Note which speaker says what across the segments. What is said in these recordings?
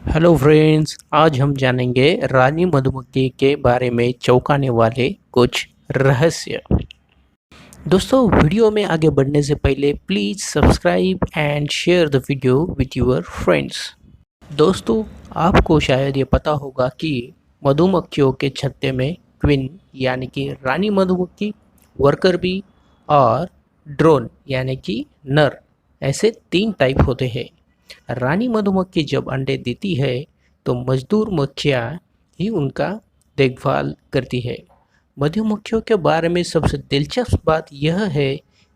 Speaker 1: Hello friends, आज हम जानेंगे रानी मधुमक्खी के बारे में चौंकाने वाले कुछ रहस्य। दोस्तों, वीडियो में आगे बढ़ने से पहले please subscribe and share the video with your friends. दोस्तों, आपको शायद ये पता होगा कि मधुमक्खियों के छत्ते में क्वीन यानी कि रानी मधुमक्खी, वर्कर बी और ड्रोन यानी कि नर, ऐसे तीन टाइप होते हैं। रानी मधुमक्खी जब अंडे देती है तो मजदूर मक्खियाँ ही उनका देखभाल करती है। मधुमक्खियों के बारे में सबसे दिलचस्प बात यह है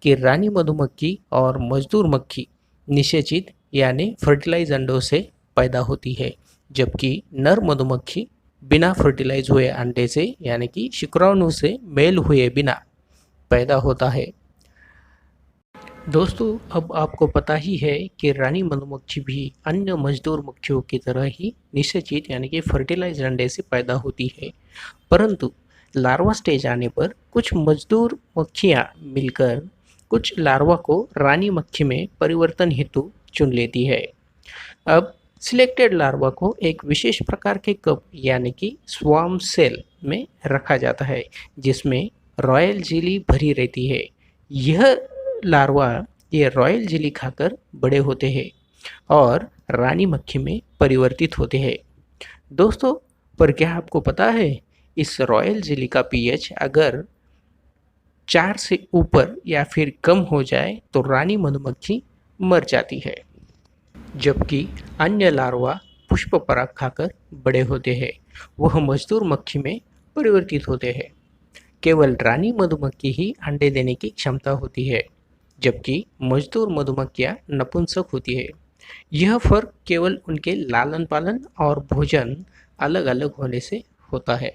Speaker 1: कि रानी मधुमक्खी और मजदूर मक्खी निषेचित यानी फर्टिलाइज अंडों से पैदा होती है, जबकि नर मधुमक्खी बिना फर्टिलाइज हुए अंडे से यानी कि शुक्राणु से मेल हुए बिना पैदा होता है। दोस्तों, अब आपको पता ही है कि रानी मधुमक्खी भी अन्य मजदूर मक्खियों की तरह ही निषेचित यानी कि फर्टिलाइज अंडे से पैदा होती है, परंतु लार्वा स्टेज आने पर कुछ मजदूर मक्खियाँ मिलकर कुछ लार्वा को रानी मक्खी में परिवर्तन हेतु चुन लेती है। अब सिलेक्टेड लार्वा को एक विशेष प्रकार के कप यानी कि स्वार्म सेल में रखा जाता है, जिसमें रॉयल जेली भरी रहती है। यह लार्वा ये रॉयल जेली खाकर बड़े होते हैं और रानी मक्खी में परिवर्तित होते हैं। दोस्तों, पर क्या आपको पता है, इस रॉयल जेली का पीएच अगर 4 से ऊपर या फिर कम हो जाए तो रानी मधुमक्खी मर जाती है, जबकि अन्य लार्वा पुष्प पराग खाकर बड़े होते हैं। वह मजदूर मक्खी में परिवर्तित होते हैं। केवल रानी मधुमक्खी ही अंडे देने की क्षमता होती है, जबकि मजदूर मधुमक्खियां नपुंसक होती है। यह फर्क केवल उनके लालन पालन और भोजन अलग अलग होने से होता है।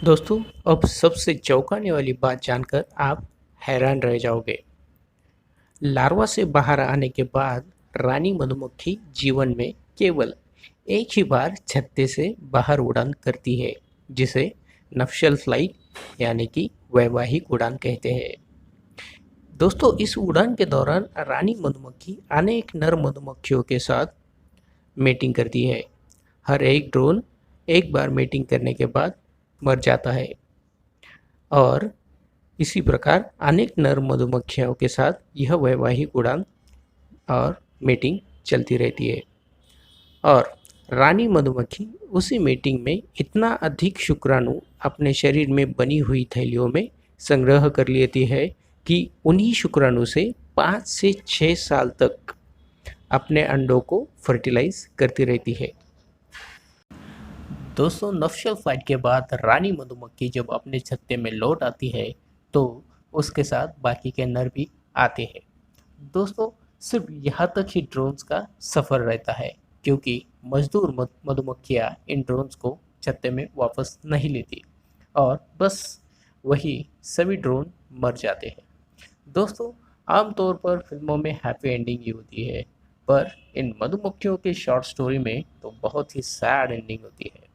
Speaker 1: दोस्तों, अब सबसे चौंकाने वाली बात जानकर आप हैरान रह जाओगे। लार्वा से बाहर आने के बाद रानी मधुमक्खी जीवन में केवल एक ही बार छत्ते से बाहर उड़ान करती है, जिसे नफ्शल फ्लाइट यानी कि वैवाहिक उड़ान कहते हैं। दोस्तों, इस उड़ान के दौरान रानी मधुमक्खी अनेक नर मधुमक्खियों के साथ मेटिंग करती है। हर एक ड्रोन एक बार मेटिंग करने के बाद मर जाता है और इसी प्रकार अनेक नर मधुमक्खियों के साथ यह वैवाहिक उड़ान और मीटिंग चलती रहती है। और रानी मधुमक्खी उसी मीटिंग में इतना अधिक शुक्राणु अपने शरीर में बनी हुई थैलियों में संग्रह कर लेती है कि उन्हीं शुक्राणु से 5 से 6 साल तक अपने अंडों को फर्टिलाइज करती रहती है। दोस्तों, नफ्शल फाइट के बाद रानी मधुमक्खी जब अपने छत्ते में लौट आती है तो उसके साथ बाकी के नर भी आते हैं। दोस्तों, सिर्फ यहाँ तक ही ड्रोन्स का सफ़र रहता है, क्योंकि मजदूर मधुमक्खियाँ इन ड्रोन्स को छत्ते में वापस नहीं लेती और बस वही सभी ड्रोन मर जाते हैं। दोस्तों, आमतौर पर फिल्मों में हैप्पी एंडिंग ही होती है, पर इन मधुमक्खियों के शॉर्ट स्टोरी में तो बहुत ही सैड एंडिंग होती है।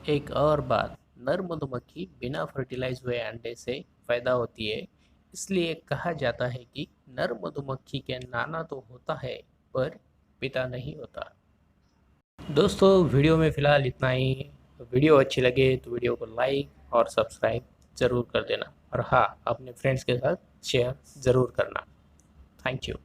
Speaker 1: एक और बात, नर मधुमक्खी बिना फर्टिलाइज हुए अंडे से पैदा होती है, इसलिए कहा जाता है कि नर मधुमक्खी के नाना तो होता है पर पिता नहीं होता। दोस्तों, वीडियो में फ़िलहाल इतना ही। वीडियो अच्छी लगे तो वीडियो को लाइक और सब्सक्राइब ज़रूर कर देना, और हाँ, अपने फ्रेंड्स के साथ शेयर ज़रूर करना। Thank you.